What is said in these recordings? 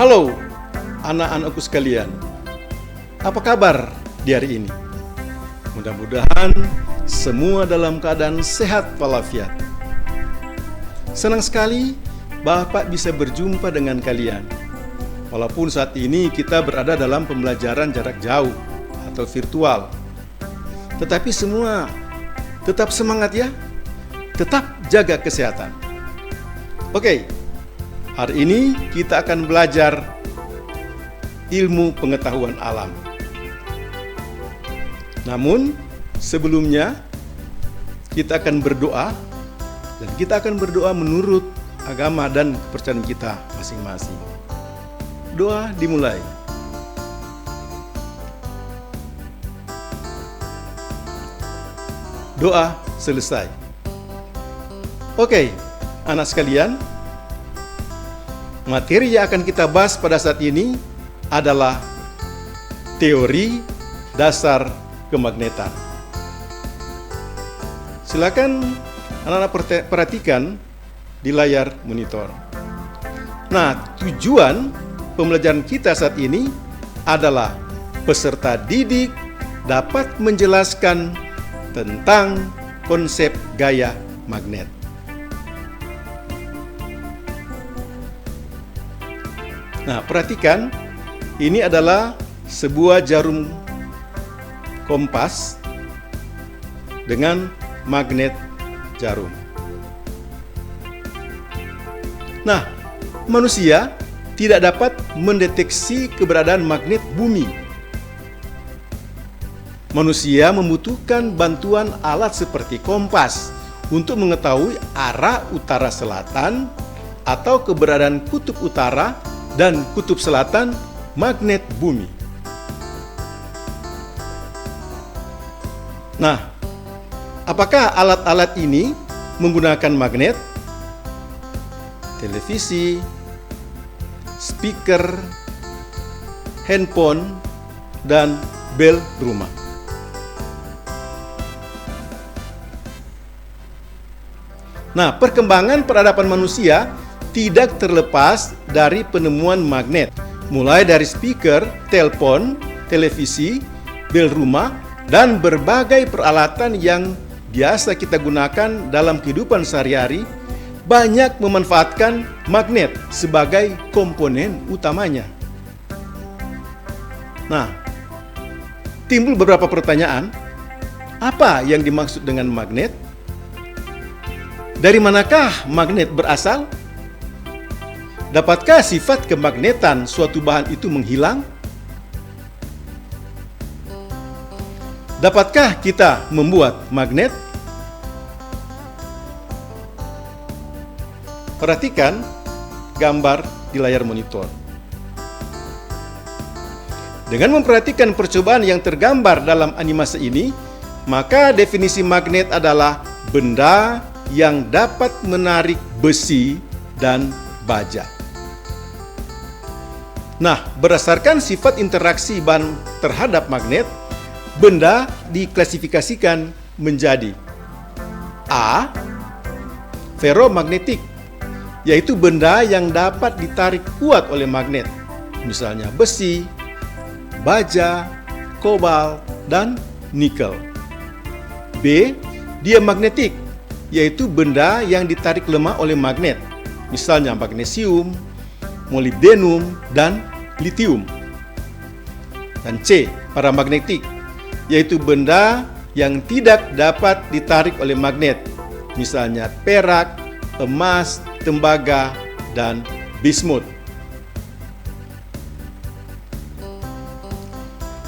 Halo anak-anakku sekalian, apa kabar di hari ini? Mudah-mudahan semua dalam keadaan sehat walafiat. Senang sekali Bapak bisa berjumpa dengan kalian. Walaupun saat ini kita berada dalam pembelajaran jarak jauh atau virtual, tetapi semua tetap semangat ya, tetap jaga kesehatan. Oke, hari ini kita akan belajar ilmu pengetahuan alam. Namun sebelumnya kita akan berdoa, dan kita akan berdoa menurut agama dan kepercayaan kita masing-masing. Doa dimulai. Doa selesai. Oke, anak sekalian, materi yang akan kita bahas pada saat ini adalah teori dasar kemagnetan. Silakan anak-anak perhatikan di layar monitor. Nah, tujuan pembelajaran kita saat ini adalah peserta didik dapat menjelaskan tentang konsep gaya magnet. Nah, perhatikan, ini adalah sebuah jarum kompas dengan magnet jarum. Nah, manusia tidak dapat mendeteksi keberadaan magnet bumi. Manusia membutuhkan bantuan alat seperti kompas untuk mengetahui arah utara selatan atau keberadaan kutub utara dan kutub selatan magnet bumi. Nah, apakah alat-alat ini menggunakan magnet? Televisi, speaker, handphone, dan bel rumah. Nah, perkembangan peradaban manusia tidak terlepas dari penemuan magnet, mulai dari speaker, telepon, televisi, bel rumah, dan berbagai peralatan yang biasa kita gunakan dalam kehidupan sehari-hari, banyak memanfaatkan magnet sebagai komponen utamanya. Nah, timbul beberapa pertanyaan. Apa yang dimaksud dengan magnet? Dari manakah magnet berasal? Dapatkah sifat kemagnetan suatu bahan itu menghilang? Dapatkah kita membuat magnet? Perhatikan gambar di layar monitor. Dengan memperhatikan percobaan yang tergambar dalam animasi ini, maka definisi magnet adalah benda yang dapat menarik besi dan baja. Nah, berdasarkan sifat interaksi bahan terhadap magnet, benda diklasifikasikan menjadi A. Ferromagnetik, yaitu benda yang dapat ditarik kuat oleh magnet, misalnya besi, baja, kobalt, dan nikel. B. Diamagnetik, yaitu benda yang ditarik lemah oleh magnet, misalnya magnesium, molibdenum, dan litium. Dan C. Paramagnetik, yaitu benda yang tidak dapat ditarik oleh magnet, misalnya perak, emas, tembaga, dan bismut.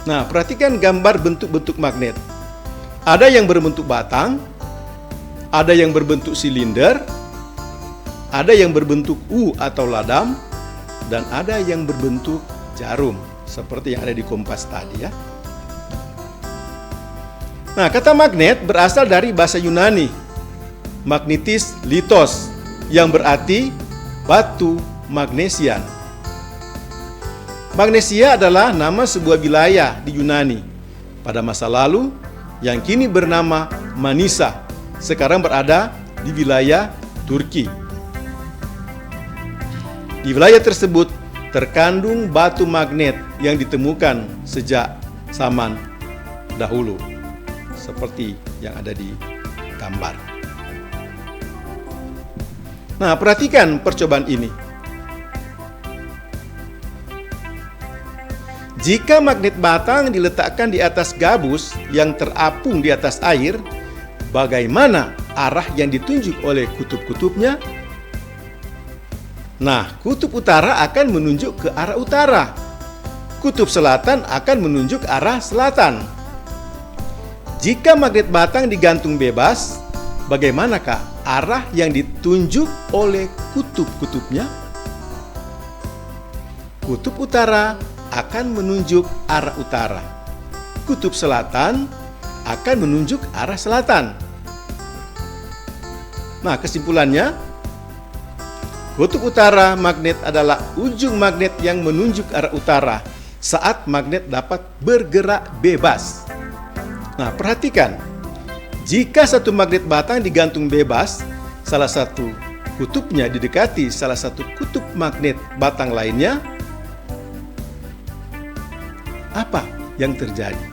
Nah, perhatikan gambar bentuk-bentuk magnet. Ada yang berbentuk batang, ada yang berbentuk silinder, ada yang berbentuk U atau ladam, dan ada yang berbentuk jarum, seperti yang ada di kompas tadi ya. Nah, kata magnet berasal dari bahasa Yunani, magnetis litos, yang berarti batu magnesian. Magnesia adalah nama sebuah wilayah di Yunani pada masa lalu yang kini bernama Manisa, sekarang berada di wilayah Turki. Di wilayah tersebut terkandung batu magnet yang ditemukan sejak zaman dahulu, seperti yang ada di gambar. Nah, perhatikan percobaan ini. Jika magnet batang diletakkan di atas gabus yang terapung di atas air, bagaimana arah yang ditunjuk oleh kutub-kutubnya? Nah, kutub utara akan menunjuk ke arah utara. Kutub selatan akan menunjuk ke arah selatan. Jika magnet batang digantung bebas, bagaimanakah arah yang ditunjuk oleh kutub-kutubnya? Kutub utara akan menunjuk arah utara. Kutub selatan akan menunjuk arah selatan. Nah, kesimpulannya, kutub utara magnet adalah ujung magnet yang menunjuk arah utara saat magnet dapat bergerak bebas. Nah, perhatikan. Jika satu magnet batang digantung bebas, salah satu kutubnya didekati salah satu kutub magnet batang lainnya, apa yang terjadi?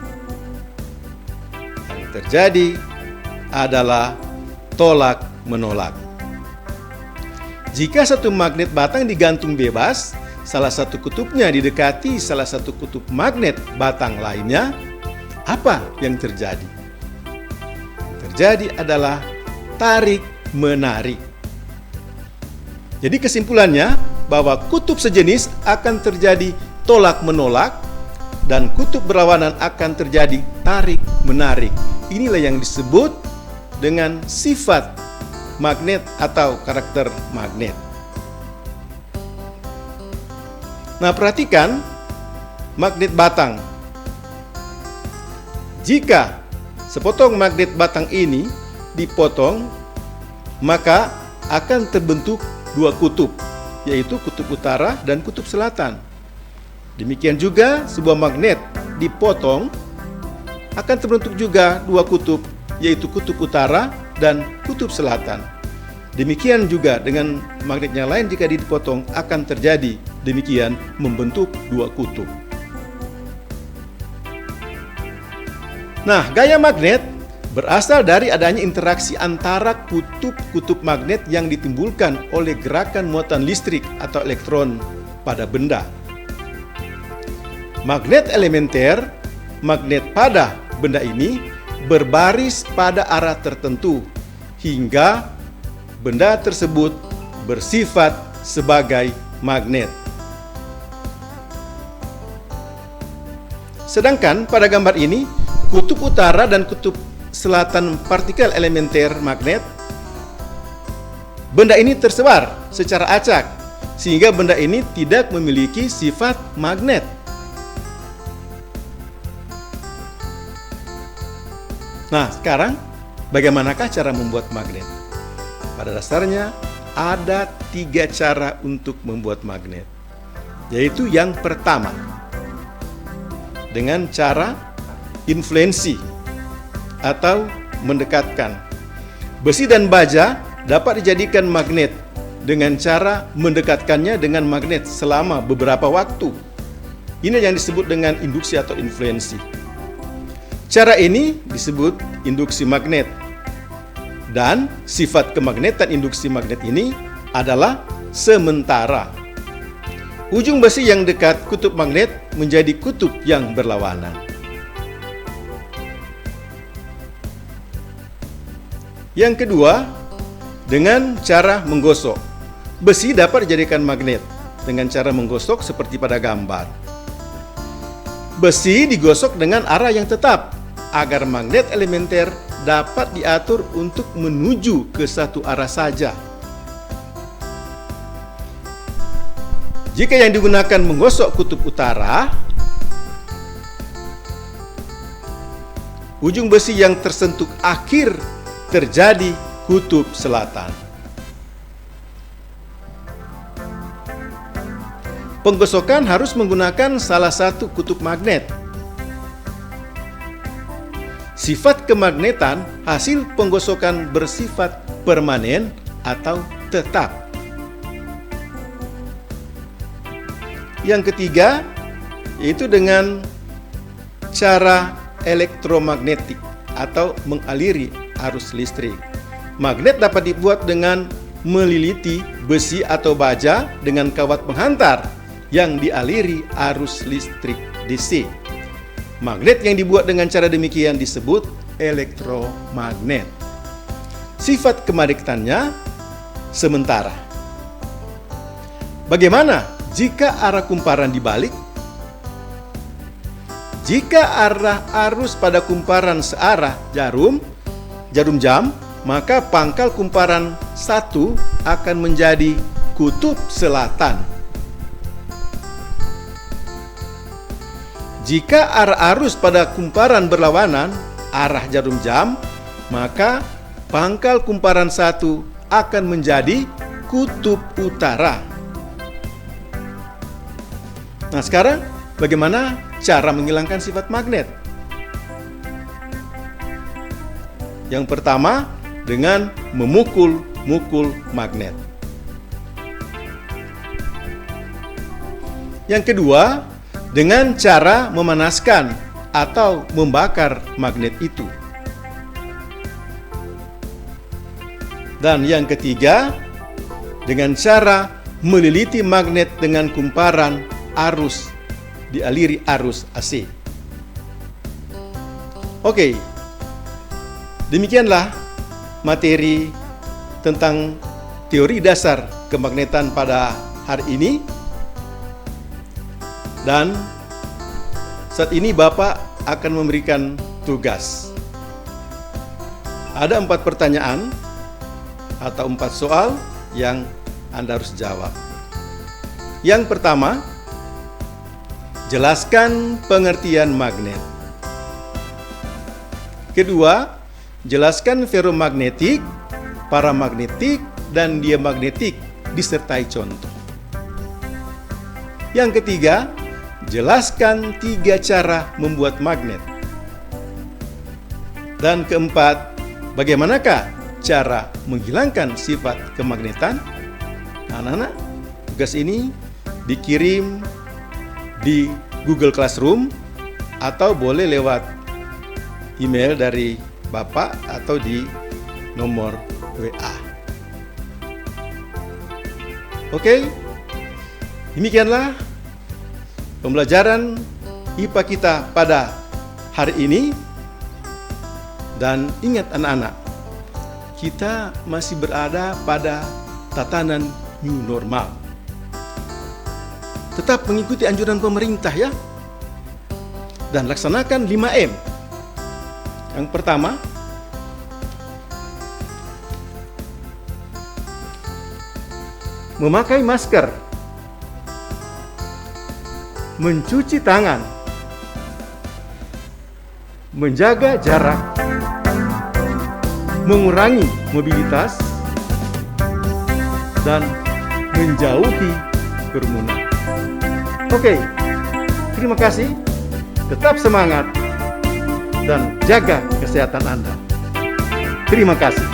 Yang terjadi adalah tolak-menolak. Jika satu magnet batang digantung bebas, salah satu kutubnya didekati salah satu kutub magnet batang lainnya, apa yang terjadi? Terjadi adalah tarik-menarik. Jadi kesimpulannya bahwa kutub sejenis akan terjadi tolak-menolak dan kutub berlawanan akan terjadi tarik-menarik. Inilah yang disebut dengan sifat magnet atau karakter magnet. Nah, perhatikan magnet batang. Jika sepotong magnet batang ini dipotong, maka akan terbentuk dua kutub, yaitu kutub utara dan kutub selatan. Demikian juga sebuah magnet dipotong, akan terbentuk juga dua kutub, yaitu kutub utara dan kutub selatan. Demikian juga dengan magnet yang lain, jika dipotong akan terjadi demikian, membentuk dua kutub. Nah, gaya magnet berasal dari adanya interaksi antara kutub-kutub magnet yang ditimbulkan oleh gerakan muatan listrik atau elektron pada benda. Magnet elementer, magnet pada benda ini berbaris pada arah tertentu hingga benda tersebut bersifat sebagai magnet. Sedangkan pada gambar ini, kutub utara dan kutub selatan partikel elementer magnet, benda ini tersebar secara acak sehingga benda ini tidak memiliki sifat magnet. Nah, sekarang bagaimanakah cara membuat magnet? Pada dasarnya ada 3 cara untuk membuat magnet, yaitu yang pertama dengan cara influensi atau mendekatkan. Besi dan baja dapat dijadikan magnet dengan cara mendekatkannya dengan magnet selama beberapa waktu. Ini yang disebut dengan induksi atau influensi. Cara ini disebut induksi magnet. Dan sifat kemagnetan induksi magnet ini adalah sementara. Ujung besi yang dekat kutub magnet menjadi kutub yang berlawanan. Yang kedua, dengan cara menggosok. Besi dapat dijadikan magnet dengan cara menggosok seperti pada gambar. Besi digosok dengan arah yang tetap agar magnet elementer dapat diatur untuk menuju ke satu arah saja. Jika yang digunakan menggosok kutub utara, ujung besi yang tersentuh akhir terjadi kutub selatan. Penggosokan harus menggunakan salah satu kutub magnet. Sifat kemagnetan hasil penggosokan bersifat permanen atau tetap. Yang ketiga, yaitu dengan cara elektromagnetik atau mengaliri arus listrik. Magnet dapat dibuat dengan meliliti besi atau baja dengan kawat penghantar yang dialiri arus listrik DC. Magnet yang dibuat dengan cara demikian disebut elektromagnet. Sifat kemagnetannya sementara. Bagaimana jika arah kumparan dibalik? Jika arah arus pada kumparan searah jarum jam, maka pangkal kumparan 1 akan menjadi kutub selatan. Jika arah arus pada kumparan berlawanan arah jarum jam, maka pangkal kumparan 1 akan menjadi kutub utara. Nah, sekarang bagaimana cara menghilangkan sifat magnet? Yang pertama, dengan memukul magnet. Yang kedua, dengan cara memanaskan atau membakar magnet itu. Dan yang ketiga, dengan cara meliliti magnet dengan kumparan arus, dialiri arus AC. Oke, demikianlah materi tentang teori dasar kemagnetan pada hari ini. Dan saat ini Bapak akan memberikan tugas. Ada 4 pertanyaan atau 4 soal yang Anda harus jawab. Yang pertama, jelaskan pengertian magnet. Kedua, jelaskan ferromagnetik, paramagnetik, dan diamagnetik disertai contoh. Yang ketiga, jelaskan 3 cara membuat magnet. Dan keempat, bagaimanakah cara menghilangkan sifat kemagnetan? Anak-anak, tugas ini dikirim di Google Classroom atau boleh lewat email dari Bapak atau di nomor WA. Oke, demikianlah pembelajaran IPA kita pada hari ini. Dan ingat anak-anak, kita masih berada pada tatanan new normal. Tetap mengikuti anjuran pemerintah ya. Dan laksanakan 5M. Yang pertama, memakai masker, mencuci tangan, menjaga jarak, mengurangi mobilitas, dan menjauhi kerumunan. Oke, terima kasih, tetap semangat, dan jaga kesehatan Anda. Terima kasih.